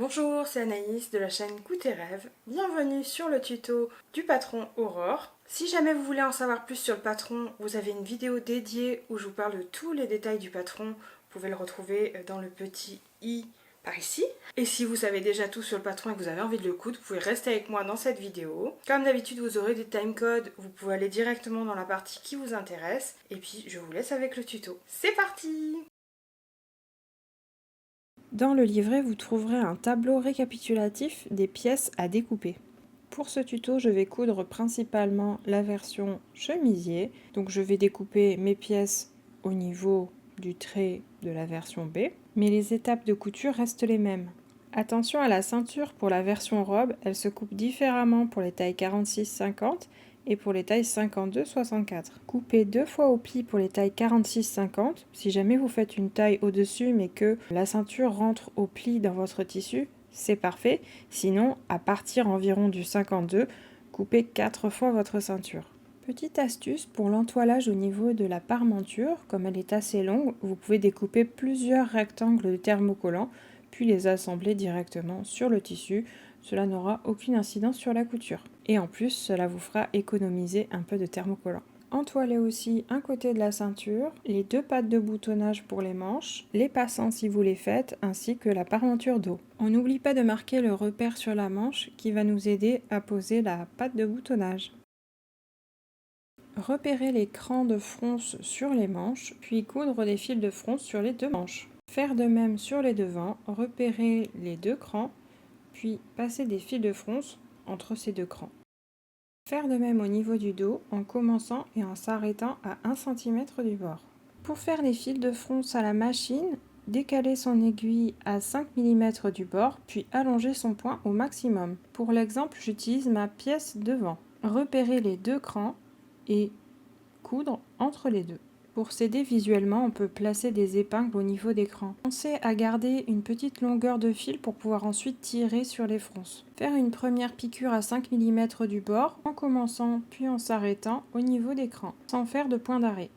Bonjour, c'est Anaïs de la chaîne Goût tes rêves. Bienvenue sur le tuto du patron Aurore. Si jamais vous voulez en savoir plus sur le patron, vous avez une vidéo dédiée où je vous parle de tous les détails du patron. Vous pouvez le retrouver dans le petit i par ici. Et si vous savez déjà tout sur le patron et que vous avez envie de le coudre, vous pouvez rester avec moi dans cette vidéo. Comme d'habitude, vous aurez des timecodes. Vous pouvez aller directement dans la partie qui vous intéresse. Et puis, je vous laisse avec le tuto. C'est parti! Dans le livret, vous trouverez un tableau récapitulatif des pièces à découper. Pour ce tuto, je vais coudre principalement la version chemisier. Donc je vais découper mes pièces au niveau du trait de la version B. Mais les étapes de couture restent les mêmes. Attention à la ceinture pour la version robe, elle se coupe différemment pour les tailles 46-50 et pour les tailles 52-64. Coupez 2 fois au pli pour les tailles 46-50. Si jamais vous faites une taille au-dessus mais que la ceinture rentre au pli dans votre tissu, c'est parfait. Sinon, à partir environ du 52, coupez 4 fois votre ceinture. Petite astuce pour l'entoilage au niveau de la parmenture, comme elle est assez longue, vous pouvez découper plusieurs rectangles de thermocollants puis les assembler directement sur le tissu. Cela n'aura aucune incidence sur la couture. Et en plus, cela vous fera économiser un peu de thermocollant. Entoilez aussi un côté de la ceinture, les deux pattes de boutonnage pour les manches, les passants si vous les faites, ainsi que la parmenture dos. On n'oublie pas de marquer le repère sur la manche qui va nous aider à poser la patte de boutonnage. Repérez les crans de fronce sur les manches, puis coudre des fils de fronce sur les deux manches. Faire de même sur les devants, repérer les deux crans, puis passer des fils de fronce entre ces deux crans. Faire de même au niveau du dos en commençant et en s'arrêtant à 1 cm du bord. Pour faire les fils de fronce à la machine, décalez son aiguille à 5 mm du bord, puis allongez son point au maximum. Pour l'exemple, j'utilise ma pièce devant. Repérez les deux crans et coudre entre les deux. Pour s'aider visuellement, on peut placer des épingles au niveau des crans. Pensez à garder une petite longueur de fil pour pouvoir ensuite tirer sur les fronces. Faire une première piqûre à 5 mm du bord, en commençant puis en s'arrêtant au niveau des crans, sans faire de point d'arrêt.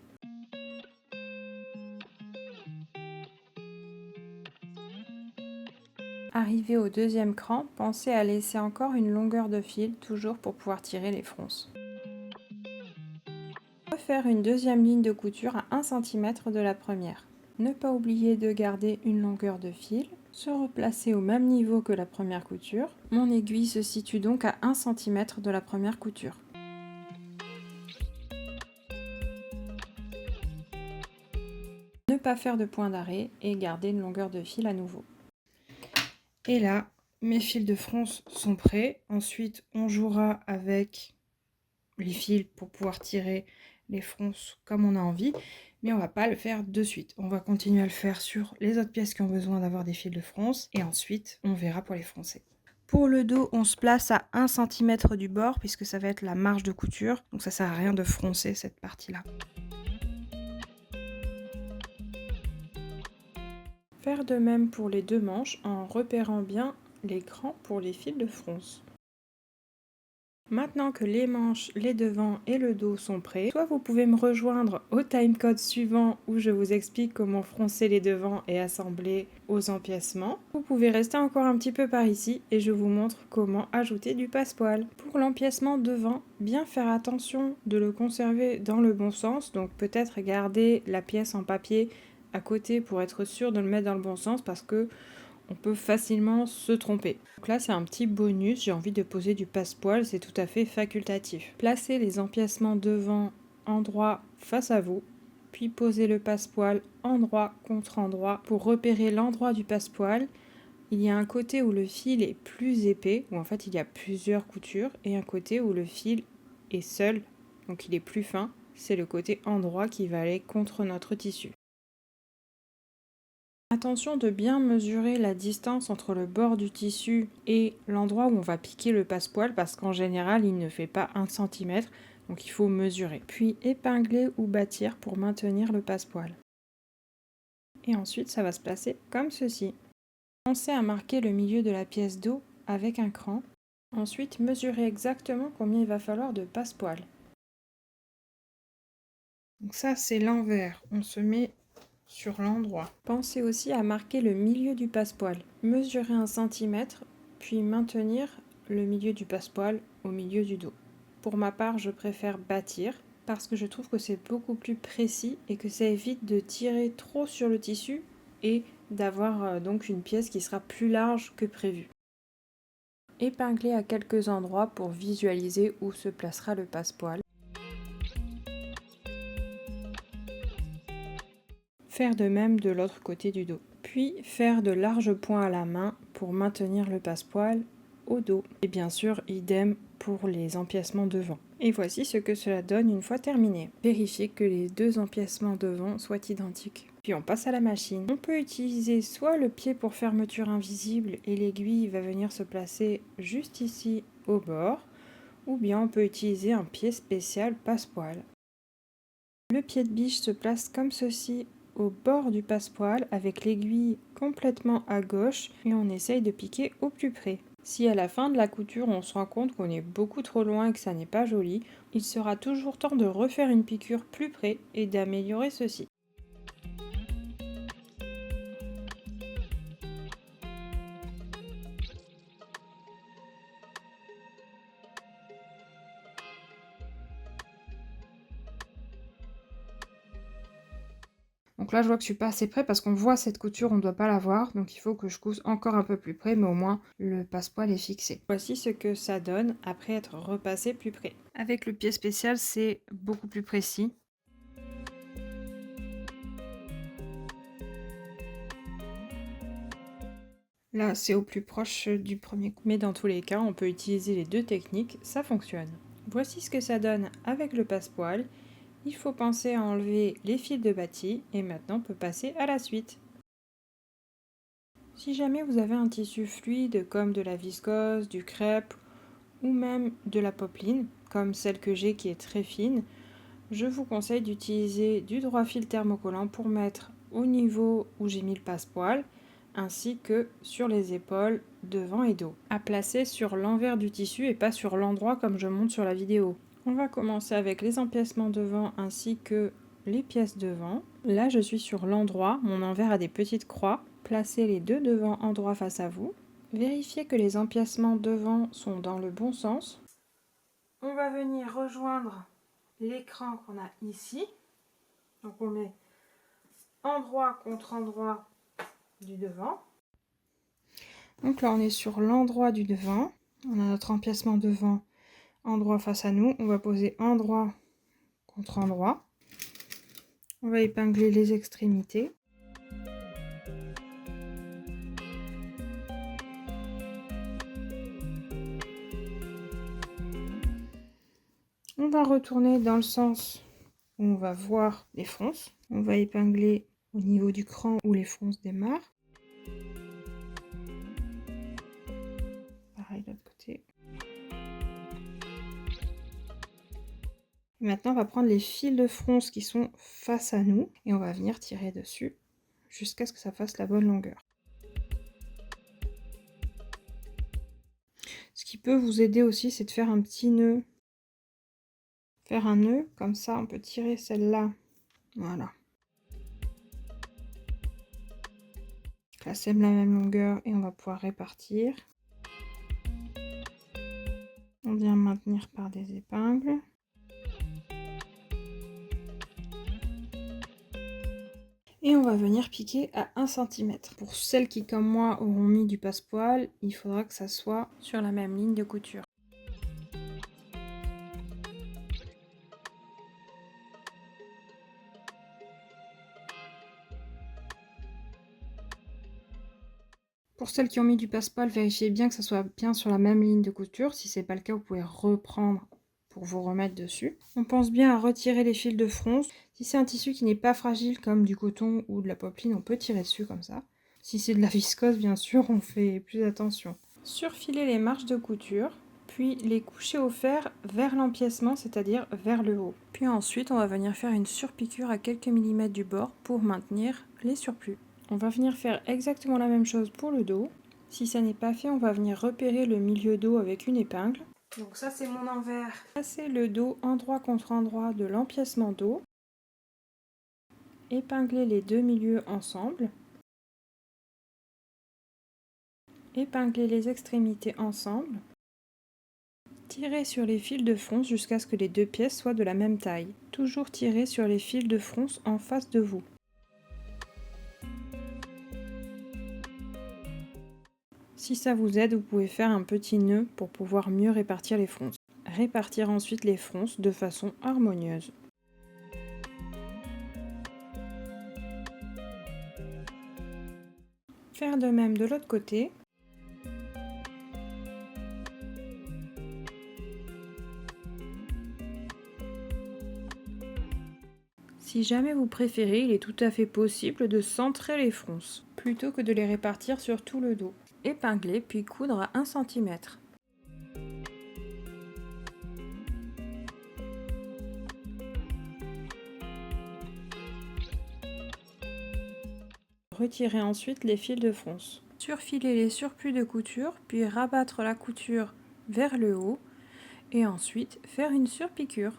Arrivé au deuxième cran, pensez à laisser encore une longueur de fil, toujours pour pouvoir tirer les fronces. Faire une deuxième ligne de couture à 1 cm de la première. Ne pas oublier de garder une longueur de fil, se replacer au même niveau que la première couture. Mon aiguille se situe donc à 1 cm de la première couture. Ne pas faire de point d'arrêt et garder une longueur de fil à nouveau. Et là, mes fils de fronce sont prêts. Ensuite, on jouera avec les fils pour pouvoir tirer les fronces comme on a envie, mais on va pas le faire de suite. On va continuer à le faire sur les autres pièces qui ont besoin d'avoir des fils de fronce et ensuite on verra pour les froncer. Pour le dos, on se place à 1 cm du bord puisque ça va être la marge de couture, donc ça sert à rien de froncer cette partie-là. Faire de même pour les deux manches en repérant bien les crans pour les fils de fronce. Maintenant que les manches, les devants et le dos sont prêts, soit vous pouvez me rejoindre au timecode suivant où je vous explique comment froncer les devants et assembler aux empiècements. Vous pouvez rester encore un petit peu par ici et je vous montre comment ajouter du passepoil. Pour l'empiècement devant, bien faire attention de le conserver dans le bon sens, donc peut-être garder la pièce en papier à côté pour être sûr de le mettre dans le bon sens parce que on peut facilement se tromper. Donc là, c'est un petit bonus, j'ai envie de poser du passepoil, c'est tout à fait facultatif. Placez les empiècements devant endroit face à vous, puis posez le passepoil endroit contre endroit pour repérer l'endroit du passepoil. Il y a un côté où le fil est plus épais, où en fait il y a plusieurs coutures, et un côté où le fil est seul, donc il est plus fin. C'est le côté endroit qui va aller contre notre tissu. Attention de bien mesurer la distance entre le bord du tissu et l'endroit où on va piquer le passepoil parce qu'en général il ne fait pas 1 cm, donc il faut mesurer. Puis épingler ou bâtir pour maintenir le passepoil. Et ensuite ça va se placer comme ceci. Pensez à marquer le milieu de la pièce dos avec un cran. Ensuite mesurez exactement combien il va falloir de passepoil. Donc ça c'est l'envers, on se met sur l'endroit. Pensez aussi à marquer le milieu du passepoil. Mesurez 1 centimètre, puis maintenir le milieu du passepoil au milieu du dos. Pour ma part, je préfère bâtir parce que je trouve que c'est beaucoup plus précis et que ça évite de tirer trop sur le tissu et d'avoir donc une pièce qui sera plus large que prévu. Épingler à quelques endroits pour visualiser où se placera le passepoil. Faire de même de l'autre côté du dos. Puis faire de larges points à la main pour maintenir le passepoil au dos. Et bien sûr, idem pour les empiècements devant. Et voici ce que cela donne une fois terminé. Vérifiez que les deux empiècements devant soient identiques. Puis on passe à la machine. On peut utiliser soit le pied pour fermeture invisible et l'aiguille va venir se placer juste ici au bord, ou bien on peut utiliser un pied spécial passepoil. Le pied de biche se place comme ceci au bord du passepoil avec l'aiguille complètement à gauche et on essaye de piquer au plus près. Si à la fin de la couture on se rend compte qu'on est beaucoup trop loin et que ça n'est pas joli, il sera toujours temps de refaire une piqûre plus près et d'améliorer ceci. Donc là, je vois que je suis pas assez près parce qu'on voit cette couture, on ne doit pas la voir. Donc il faut que je couse encore un peu plus près, mais au moins le passepoil est fixé. Voici ce que ça donne après être repassé plus près. Avec le pied spécial, c'est beaucoup plus précis. Là, c'est au plus proche du premier coup. Mais dans tous les cas, on peut utiliser les deux techniques, ça fonctionne. Voici ce que ça donne avec le passepoil. Il faut penser à enlever les fils de bâti et maintenant on peut passer à la suite. Si jamais vous avez un tissu fluide comme de la viscose, du crêpe ou même de la popeline, comme celle que j'ai qui est très fine, je vous conseille d'utiliser du droit fil thermocollant pour mettre au niveau où j'ai mis le passepoil, ainsi que sur les épaules, devant et dos. À placer sur l'envers du tissu et pas sur l'endroit comme je montre sur la vidéo. On va commencer avec les empiècements devant ainsi que les pièces devant. Là, je suis sur l'endroit, mon envers a des petites croix. Placez les deux devant endroit face à vous. Vérifiez que les empiècements devant sont dans le bon sens. On va venir rejoindre l'écran qu'on a ici. Donc on met endroit contre endroit du devant. Donc là on est sur l'endroit du devant. On a notre empiècement devant, endroit face à nous. On va poser endroit contre endroit. On va épingler les extrémités. On va retourner dans le sens où on va voir les fronces. On va épingler au niveau du cran où les fronces démarrent. Pareil de l'autre côté. Et maintenant, on va prendre les fils de fronce qui sont face à nous et on va venir tirer dessus jusqu'à ce que ça fasse la bonne longueur. Ce qui peut vous aider aussi, c'est de faire un petit nœud. Faire un nœud, comme ça, on peut tirer celle-là. Voilà. Là, c'est la même longueur et on va pouvoir répartir. On vient maintenir par des épingles. Et on va venir piquer à 1 cm. Pour celles qui, comme moi, auront mis du passepoil, il faudra que ça soit sur la même ligne de couture. Pour celles qui ont mis du passepoil, vérifiez bien que ça soit bien sur la même ligne de couture. Si ce n'est pas le cas, vous pouvez reprendre pour vous remettre dessus. On pense bien à retirer les fils de fronce. Si c'est un tissu qui n'est pas fragile comme du coton ou de la popeline, on peut tirer dessus comme ça. Si c'est de la viscose, bien sûr, on fait plus attention. Surfiler les marges de couture, puis les coucher au fer vers l'empiècement, c'est-à-dire vers le haut. Puis ensuite, on va venir faire une surpiqûre à quelques millimètres du bord pour maintenir les surplus. On va venir faire exactement la même chose pour le dos. Si ça n'est pas fait, on va venir repérer le milieu dos avec une épingle. Donc ça, c'est mon envers. Passer le dos endroit contre endroit de l'empiècement dos. Épinglez les deux milieux ensemble. Épinglez les extrémités ensemble. Tirez sur les fils de fronce jusqu'à ce que les deux pièces soient de la même taille. Toujours tirer sur les fils de fronce en face de vous. Si ça vous aide, vous pouvez faire un petit nœud pour pouvoir mieux répartir les fronces. Répartir ensuite les fronces de façon harmonieuse. Faire de même de l'autre côté. Si jamais vous préférez, il est tout à fait possible de centrer les fronces, plutôt que de les répartir sur tout le dos. Épingler puis coudre à 1 cm. Retirez ensuite les fils de fronce. Surfiler les surplus de couture, puis rabattre la couture vers le haut et ensuite faire une surpiqûre.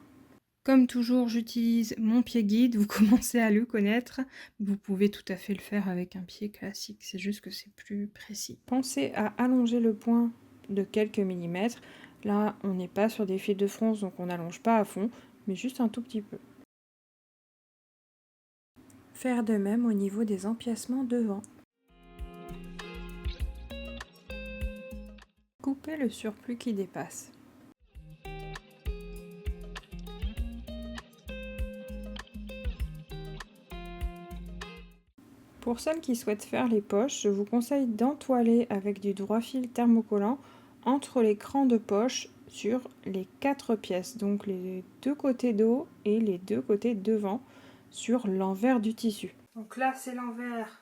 Comme toujours, j'utilise mon pied guide, vous commencez à le connaître. Vous pouvez tout à fait le faire avec un pied classique, c'est juste que c'est plus précis. Pensez à allonger le point de quelques millimètres. Là, on n'est pas sur des fils de fronce, donc on n'allonge pas à fond, mais juste un tout petit peu. Faire de même au niveau des empiècements devant. Coupez le surplus qui dépasse. Pour celles qui souhaitent faire les poches, je vous conseille d'entoiler avec du droit fil thermocollant entre les crans de poche sur les 4 pièces, donc les deux côtés dos et les deux côtés devant sur l'envers du tissu. Donc là c'est l'envers,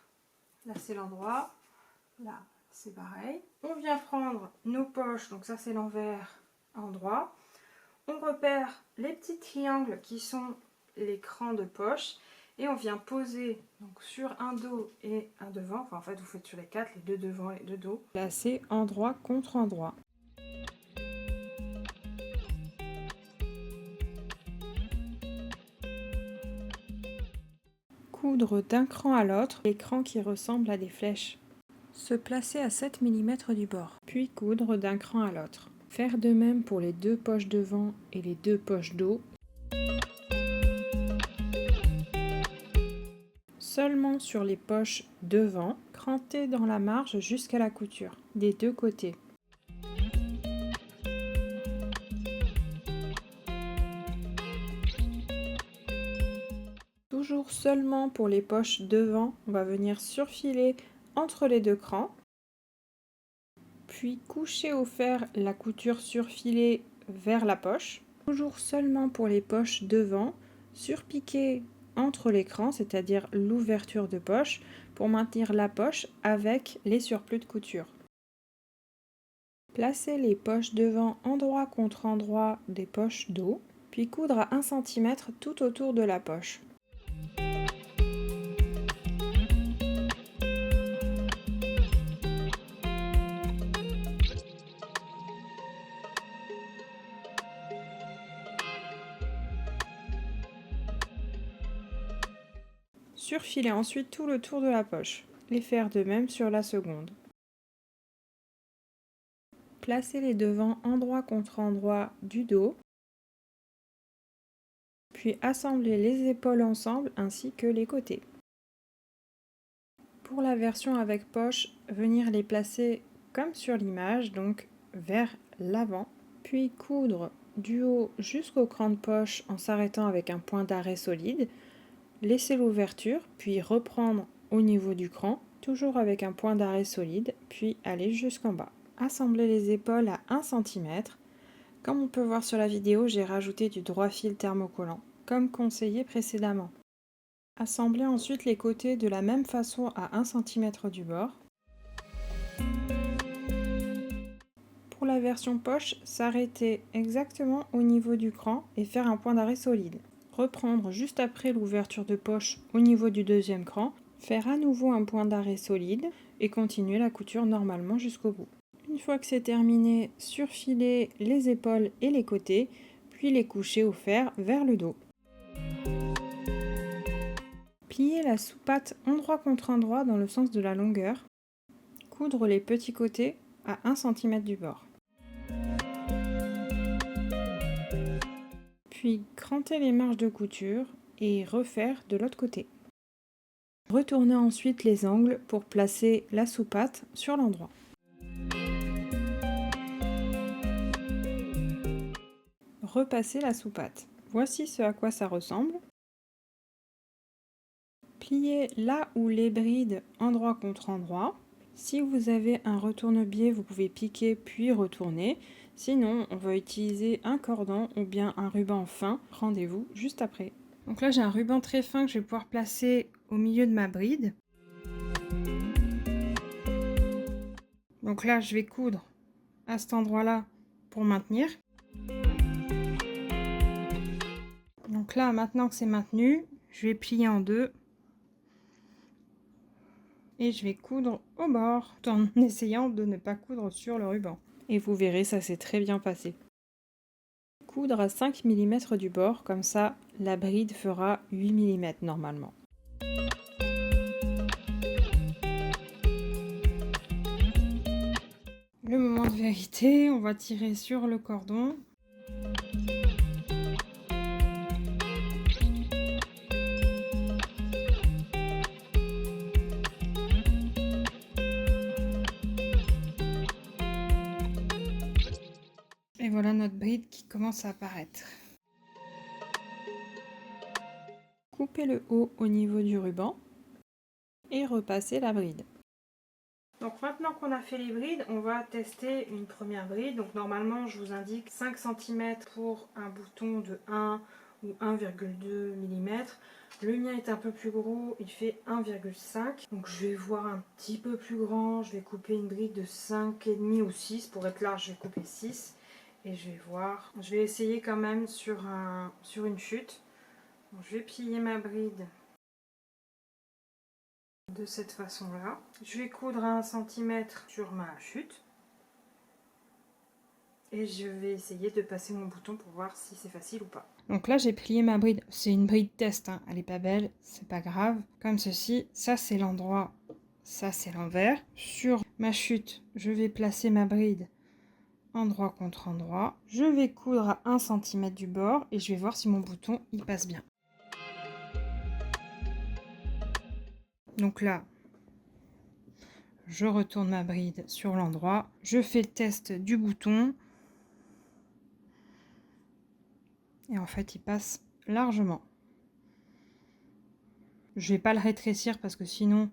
là c'est l'endroit, là c'est pareil. On vient prendre nos poches, donc ça c'est l'envers, endroit. On repère les petits triangles qui sont les crans de poche. Et on vient poser donc sur un dos et un devant, enfin en fait vous faites sur les 4, les deux devant et les deux dos. Placer endroit contre endroit. Coudre d'un cran à l'autre les crans qui ressemblent à des flèches. Se placer à 7 mm du bord, puis coudre d'un cran à l'autre. Faire de même pour les deux poches devant et les deux poches dos. Seulement sur les poches devant, cranter dans la marge jusqu'à la couture, des deux côtés. Toujours seulement pour les poches devant, on va venir surfiler entre les deux crans, puis coucher au fer la couture surfilée vers la poche. Toujours seulement pour les poches devant, surpiquer entre les crans, c'est-à-dire l'ouverture de poche, pour maintenir la poche avec les surplus de couture. Placez les poches devant endroit contre endroit des poches dos, puis coudre à 1 cm tout autour de la poche. Surfiler ensuite tout le tour de la poche, et faire de même sur la seconde. Placez les devants endroit contre endroit du dos, puis assembler les épaules ensemble ainsi que les côtés. Pour la version avec poche, venir les placer comme sur l'image, donc vers l'avant, puis coudre du haut jusqu'au cran de poche en s'arrêtant avec un point d'arrêt solide. Laissez l'ouverture, puis reprendre au niveau du cran, toujours avec un point d'arrêt solide, puis aller jusqu'en bas. Assembler les épaules à 1 cm. Comme on peut voir sur la vidéo, j'ai rajouté du droit fil thermocollant, comme conseillé précédemment. Assembler ensuite les côtés de la même façon à 1 cm du bord. Pour la version poche, s'arrêter exactement au niveau du cran et faire un point d'arrêt solide. Reprendre juste après l'ouverture de poche au niveau du deuxième cran, faire à nouveau un point d'arrêt solide et continuer la couture normalement jusqu'au bout. Une fois que c'est terminé, surfiler les épaules et les côtés, puis les coucher au fer vers le dos. Plier la sous-patte endroit contre endroit dans le sens de la longueur. Coudre les petits côtés à 1 cm du bord. Puis cranter les marges de couture et refaire de l'autre côté. Retournez ensuite les angles pour placer la sous-patte sur l'endroit. Repassez la sous-patte. Voici ce à quoi ça ressemble. Pliez là où les brides endroit contre endroit. Si vous avez un retourne-biais, vous pouvez piquer puis retourner. Sinon, on va utiliser un cordon ou bien un ruban fin. Rendez-vous juste après. Donc là, j'ai un ruban très fin que je vais pouvoir placer au milieu de ma bride. Donc là, je vais coudre à cet endroit-là pour maintenir. Donc là, maintenant que c'est maintenu, je vais plier en deux. Et je vais coudre au bord, tout en essayant de ne pas coudre sur le ruban. Et vous verrez, ça s'est très bien passé. Coudre à 5 mm du bord, comme ça, la bride fera 8 mm normalement. Le moment de vérité, on va tirer sur le cordon. Et voilà notre bride qui commence à apparaître. Coupez le haut au niveau du ruban et repassez la bride. Donc maintenant qu'on a fait les brides, on va tester une première bride. Donc normalement, je vous indique 5 cm pour un bouton de 1 ou 1,2 mm. Le mien est un peu plus gros, il fait 1,5. Donc je vais voir un petit peu plus grand. Je vais couper une bride de 5,5 ou 6. Pour être large, je vais couper 6. Et je vais voir. Je vais essayer quand même sur une chute. Donc, je vais plier ma bride de cette façon-là. Je vais coudre à 1 cm sur ma chute. Et je vais essayer de passer mon bouton pour voir si c'est facile ou pas. Donc là, j'ai plié ma bride. C'est une bride test, hein. Elle est pas belle, c'est pas grave. Comme ceci, ça c'est l'endroit, ça c'est l'envers. Sur ma chute, je vais placer ma bride endroit contre endroit. Je vais coudre à 1 cm du bord et je vais voir si mon bouton il passe bien. Donc là, je retourne ma bride sur l'endroit. Je fais le test du bouton. Et en fait, il passe largement. Je vais pas le rétrécir parce que sinon,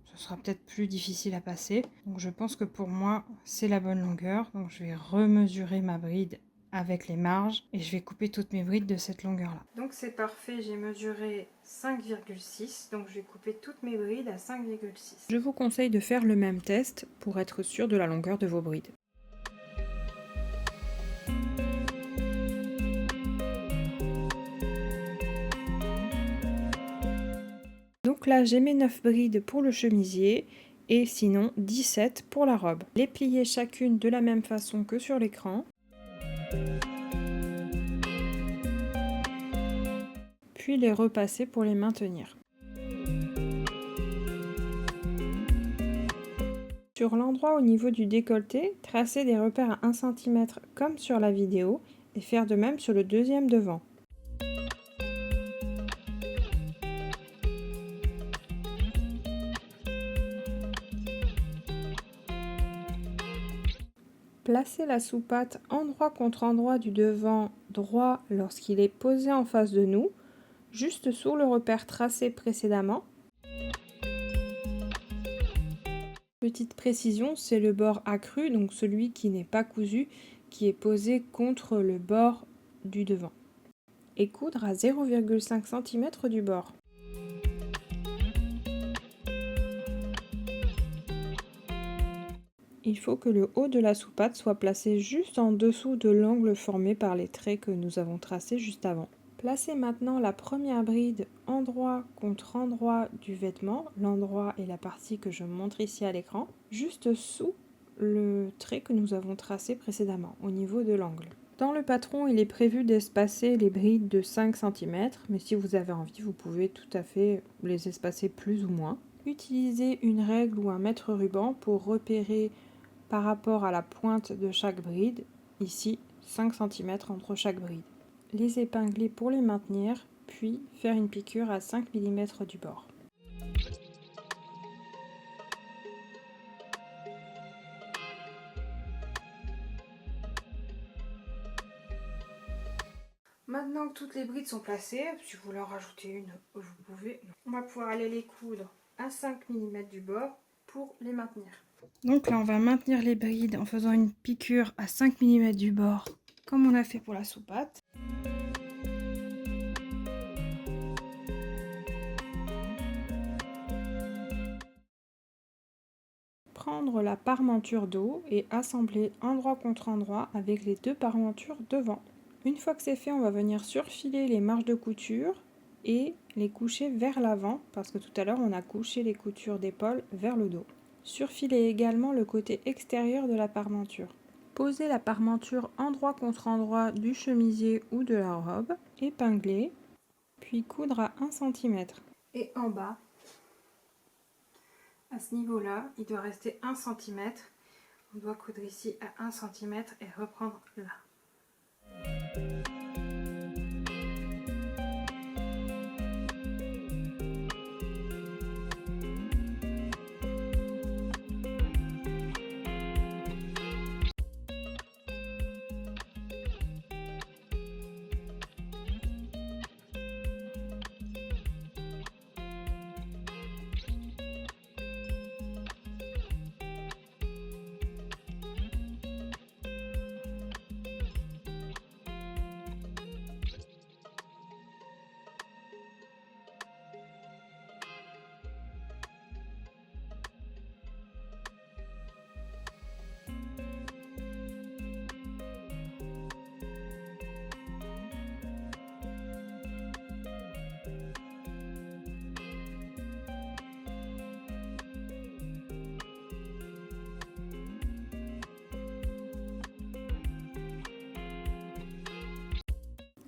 ce sera peut-être plus difficile à passer. Donc je pense que pour moi, c'est la bonne longueur. Donc je vais remesurer ma bride avec les marges et je vais couper toutes mes brides de cette longueur-là. Donc c'est parfait, j'ai mesuré 5,6. Donc je vais couper toutes mes brides à 5,6. Je vous conseille de faire le même test pour être sûr de la longueur de vos brides. Donc là, j'ai mes 9 brides pour le chemisier et sinon 17 pour la robe. Les plier chacune de la même façon que sur l'écran. Puis les repasser pour les maintenir. Sur l'endroit au niveau du décolleté, tracez des repères à 1 cm comme sur la vidéo et faire de même sur le deuxième devant. Placez la sous-patte endroit contre endroit du devant droit lorsqu'il est posé en face de nous, juste sous le repère tracé précédemment. Petite précision, c'est le bord accru, donc celui qui n'est pas cousu, qui est posé contre le bord du devant. Et coudre à 0,5 cm du bord. Il faut que le haut de la sous-patte soit placé juste en dessous de l'angle formé par les traits que nous avons tracés juste avant. Placez maintenant la première bride endroit contre endroit du vêtement, l'endroit est la partie que je montre ici à l'écran, juste sous le trait que nous avons tracé précédemment, au niveau de l'angle. Dans le patron, il est prévu d'espacer les brides de 5 cm, mais si vous avez envie, vous pouvez tout à fait les espacer plus ou moins. Utilisez une règle ou un mètre ruban pour repérer par rapport à la pointe de chaque bride, ici 5 cm entre chaque bride. Les épingler pour les maintenir, puis faire une piqûre à 5 mm du bord. Maintenant que toutes les brides sont placées, si vous voulez en rajouter une, vous pouvez. On va pouvoir aller les coudre à 5 mm du bord pour les maintenir. Donc là, on va maintenir les brides en faisant une piqûre à 5 mm du bord, comme on a fait pour la soupate. Prendre la parmenture d'eau et assembler endroit contre endroit avec les deux parmentures devant. Une fois que c'est fait, on va venir surfiler les marges de couture et les coucher vers l'avant, parce que tout à l'heure on a couché les coutures d'épaule vers le dos. Surfiler également le côté extérieur de la parmenture. Posez la parmenture endroit contre endroit du chemisier ou de la robe, épingler, puis coudre à 1 cm. Et en bas, à ce niveau-là, il doit rester 1 cm. On doit coudre ici à 1 cm et reprendre là.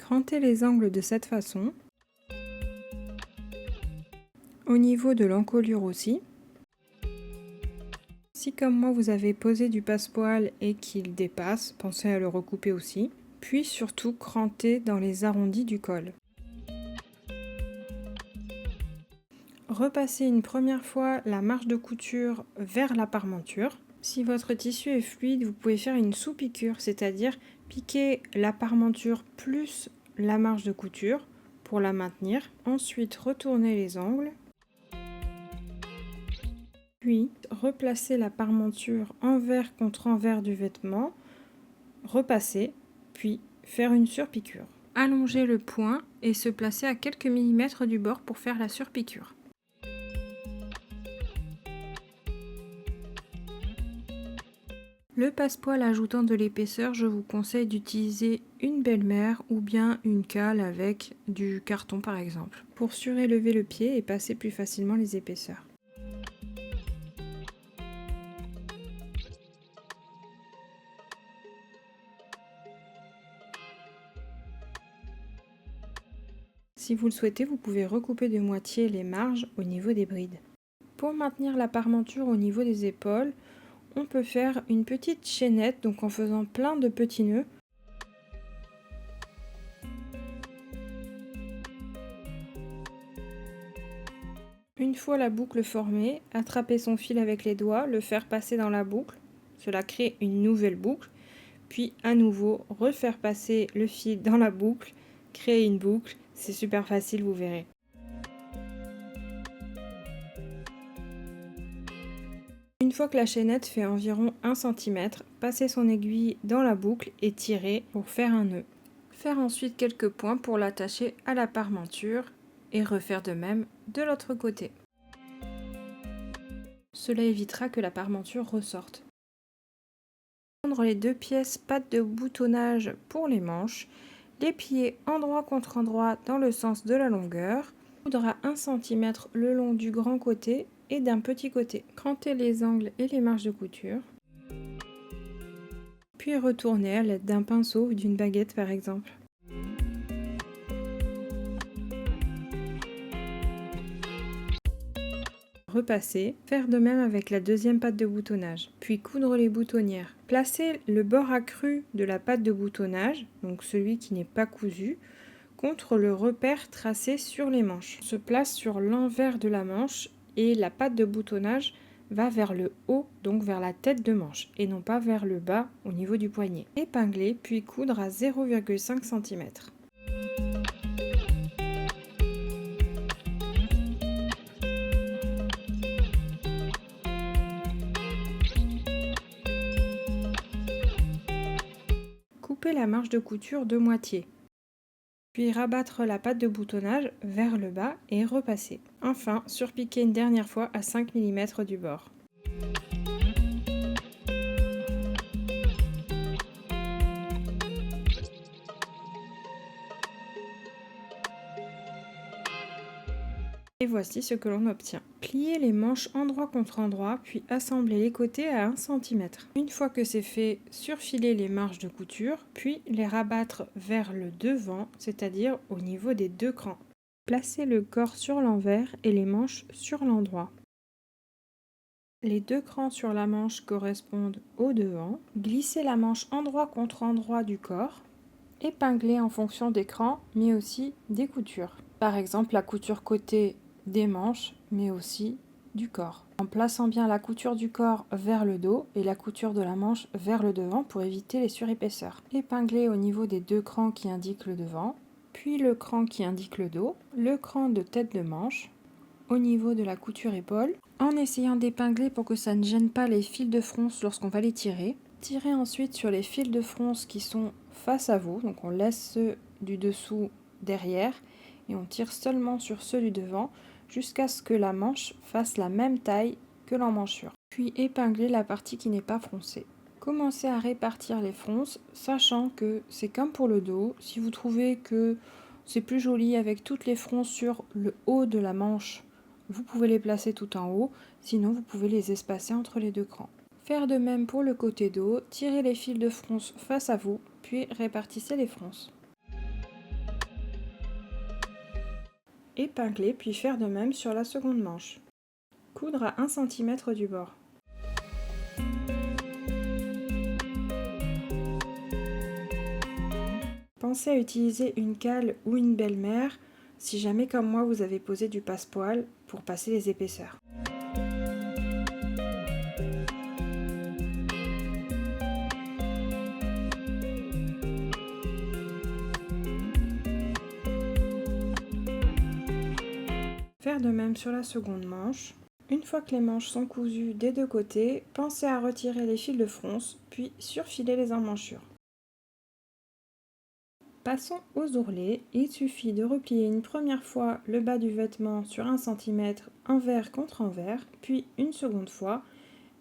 Crantez les angles de cette façon. Au niveau de l'encolure aussi. Si comme moi vous avez posé du passepoil et qu'il dépasse, pensez à le recouper aussi. Puis surtout crantez dans les arrondis du col. Repassez une première fois la marge de couture vers la parmenture. Si votre tissu est fluide, vous pouvez faire une sous-piqûre, c'est-à-dire piquer la parmenture plus la marge de couture pour la maintenir. Ensuite, retournez les angles. Puis, replacer la parmenture envers contre envers du vêtement. Repasser, puis faire une surpiqûre. Allonger le point et se placer à quelques millimètres du bord pour faire la surpiqûre. Le passepoil ajoutant de l'épaisseur, je vous conseille d'utiliser une belle-mère ou bien une cale avec du carton par exemple, pour surélever le pied et passer plus facilement les épaisseurs. Si vous le souhaitez, vous pouvez recouper de moitié les marges au niveau des brides. Pour maintenir la parmenture au niveau des épaules, on peut faire une petite chaînette, donc en faisant plein de petits nœuds. Une fois la boucle formée, attraper son fil avec les doigts, le faire passer dans la boucle, cela crée une nouvelle boucle, puis à nouveau refaire passer le fil dans la boucle, créer une boucle, c'est super facile, vous verrez. Une fois que la chaînette fait environ 1 cm, passez son aiguille dans la boucle et tirez pour faire un nœud. Faire ensuite quelques points pour l'attacher à la parmenture et refaire de même de l'autre côté. Cela évitera que la parmenture ressorte. Prendre les deux pièces pattes de boutonnage pour les manches, les plier endroit contre endroit dans le sens de la longueur, coudre à 1 cm le long du grand côté et d'un petit côté. Crantez les angles et les marges de couture. puis retourner à l'aide d'un pinceau ou d'une baguette par exemple. Repasser, faire de même avec la deuxième patte de boutonnage, puis coudre les boutonnières. Placez le bord accru de la patte de boutonnage, donc celui qui n'est pas cousu, contre le repère tracé sur les manches. On se place sur l'envers de la manche et la patte de boutonnage va vers le haut, donc vers la tête de manche, et non pas vers le bas au niveau du poignet. Épingler, puis coudre à 0,5 cm. Couper la marge de couture de moitié. Puis rabattre la patte de boutonnage vers le bas et repasser. Enfin, surpiquer une dernière fois à 5 mm du bord. Et voici ce que l'on obtient. Pliez les manches endroit contre endroit, puis assemblez les côtés à 1 cm. Une fois que c'est fait, surfilez les marges de couture, puis les rabattre vers le devant, c'est-à-dire au niveau des deux crans. Placez le corps sur l'envers et les manches sur l'endroit. Les deux crans sur la manche correspondent au devant. Glissez la manche endroit contre endroit du corps. Épinglez en fonction des crans, mais aussi des coutures. Par exemple, la couture côté des manches, mais aussi du corps. En plaçant bien la couture du corps vers le dos et la couture de la manche vers le devant pour éviter les surépaisseurs. Épinglez au niveau des deux crans qui indiquent le devant, puis le cran qui indique le dos, le cran de tête de manche, au niveau de la couture épaule, en essayant d'épingler pour que ça ne gêne pas les fils de fronce lorsqu'on va les tirer. Tirez ensuite sur les fils de fronce qui sont face à vous, donc on laisse ceux du dessous derrière et on tire seulement sur ceux du devant jusqu'à ce que la manche fasse la même taille que l'emmanchure. Puis épingler la partie qui n'est pas froncée. Commencez à répartir les fronces, sachant que c'est comme pour le dos. Si vous trouvez que c'est plus joli avec toutes les fronces sur le haut de la manche, vous pouvez les placer tout en haut, sinon vous pouvez les espacer entre les deux crans. Faire de même pour le côté dos, tirez les fils de fronce face à vous, puis répartissez les fronces. Épingler, puis faire de même sur la seconde manche. Coudre à 1 cm du bord. Pensez à utiliser une cale ou une belle-mère si jamais comme moi vous avez posé du passepoil pour passer les épaisseurs. Faire de même sur la seconde manche. Une fois que les manches sont cousues des deux côtés, pensez à retirer les fils de fronce, puis surfiler les emmanchures. Passons aux ourlets. Il suffit de replier une première fois le bas du vêtement sur 1 cm envers contre envers, puis une seconde fois,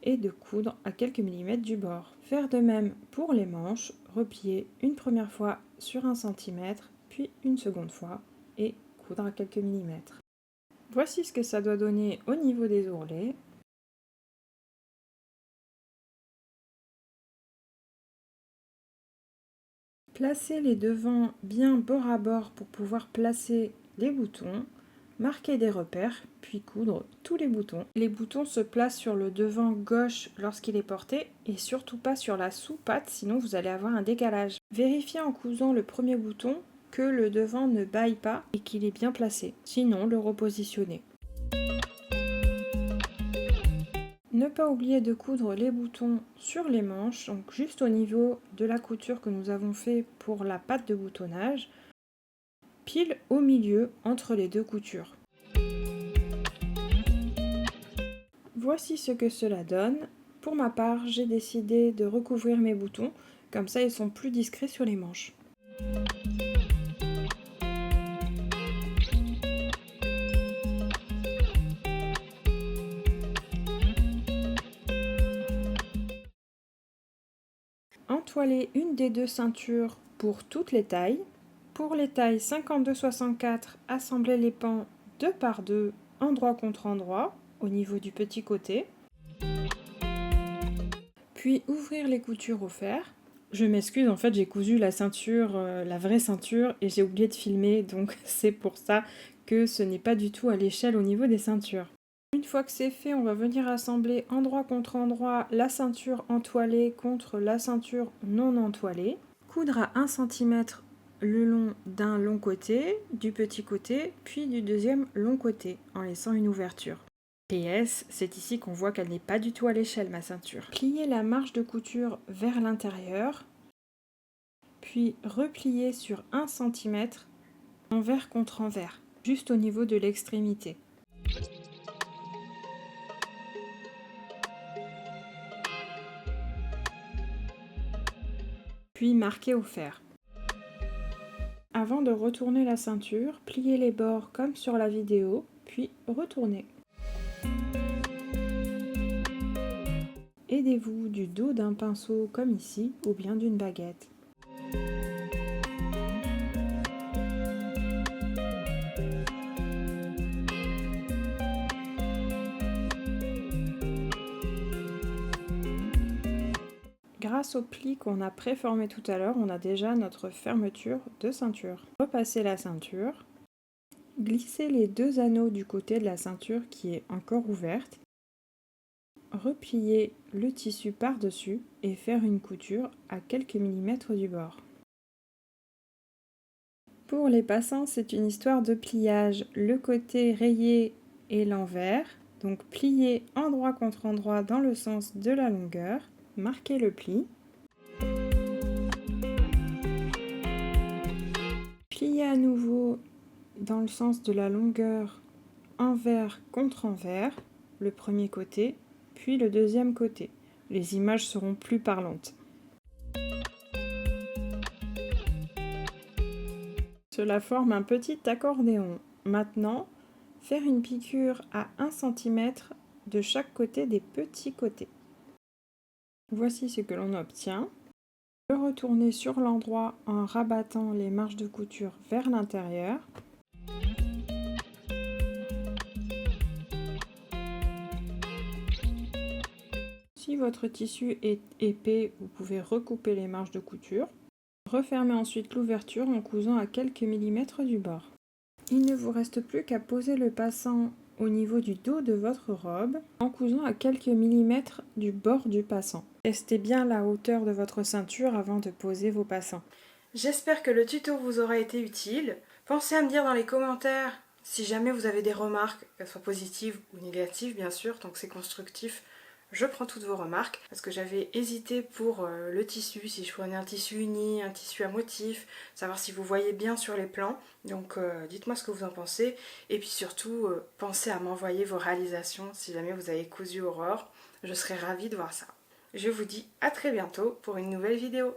et de coudre à quelques millimètres du bord. Faire de même pour les manches, replier une première fois sur 1 cm, puis une seconde fois, et coudre à quelques millimètres. Voici ce que ça doit donner au niveau des ourlets. Placez les devants bien bord à bord pour pouvoir placer les boutons. Marquez des repères, puis coudre tous les boutons. Les boutons se placent sur le devant gauche lorsqu'il est porté et surtout pas sur la sous-patte, sinon vous allez avoir un décalage. Vérifiez en cousant le premier bouton que le devant ne bâille pas et qu'il est bien placé, sinon le repositionner. Ne pas oublier de coudre les boutons sur les manches, donc juste au niveau de la couture que nous avons fait pour la patte de boutonnage, pile au milieu entre les deux coutures. Voici ce que cela donne. Pour ma part, j'ai décidé de recouvrir mes boutons, comme ça ils sont plus discrets sur les manches. Entoilez une des deux ceintures pour toutes les tailles. Pour les tailles 52-64, assemblez les pans 2 par 2, endroit contre endroit, au niveau du petit côté. Puis ouvrir les coutures au fer. Je m'excuse, en fait j'ai cousu la ceinture, la vraie ceinture, et j'ai oublié de filmer, donc c'est pour ça que ce n'est pas du tout à l'échelle au niveau des ceintures. Une fois que c'est fait, on va venir assembler endroit contre endroit la ceinture entoilée contre la ceinture non entoilée. Coudre à 1 cm le long d'un long côté, du petit côté, puis du deuxième long côté, en laissant une ouverture. PS, c'est ici qu'on voit qu'elle n'est pas du tout à l'échelle, ma ceinture. Plier la marge de couture vers l'intérieur, puis replier sur 1 cm envers contre envers, juste au niveau de l'extrémité. Puis marquer au fer. Avant de retourner la ceinture, pliez les bords comme sur la vidéo, puis retournez. Aidez-vous du dos d'un pinceau comme ici, ou bien d'une baguette. Grâce au pli qu'on a préformé tout à l'heure, on a déjà notre fermeture de ceinture. Repassez la ceinture, glissez les 2 anneaux du côté de la ceinture qui est encore ouverte, repliez le tissu par-dessus et faire une couture à quelques millimètres du bord. Pour les passants, c'est une histoire de pliage, le côté rayé et l'envers. Donc pliez endroit contre endroit dans le sens de la longueur, marquez le pli. Pliez à nouveau dans le sens de la longueur, envers contre envers, le premier côté, puis le deuxième côté. Les images seront plus parlantes. Cela forme un petit accordéon. Maintenant, faire une piqûre à 1 cm de chaque côté des petits côtés. Voici ce que l'on obtient. Le retourner sur l'endroit en rabattant les marges de couture vers l'intérieur. Si votre tissu est épais, vous pouvez recouper les marges de couture. Refermez ensuite l'ouverture en cousant à quelques millimètres du bord. Il ne vous reste plus qu'à poser le passant au niveau du dos de votre robe en cousant à quelques millimètres du bord du passant. Testez bien la hauteur de votre ceinture avant de poser vos passants. J'espère que le tuto vous aura été utile. Pensez à me dire dans les commentaires si jamais vous avez des remarques, qu'elles soient positives ou négatives bien sûr, tant que c'est constructif. Je prends toutes vos remarques parce que j'avais hésité pour le tissu, si je prenais un tissu uni, un tissu à motif, savoir si vous voyez bien sur les plans. Donc dites-moi ce que vous en pensez. Et puis surtout, pensez à m'envoyer vos réalisations si jamais vous avez cousu Aurore. Je serais ravie de voir ça. Je vous dis à très bientôt pour une nouvelle vidéo.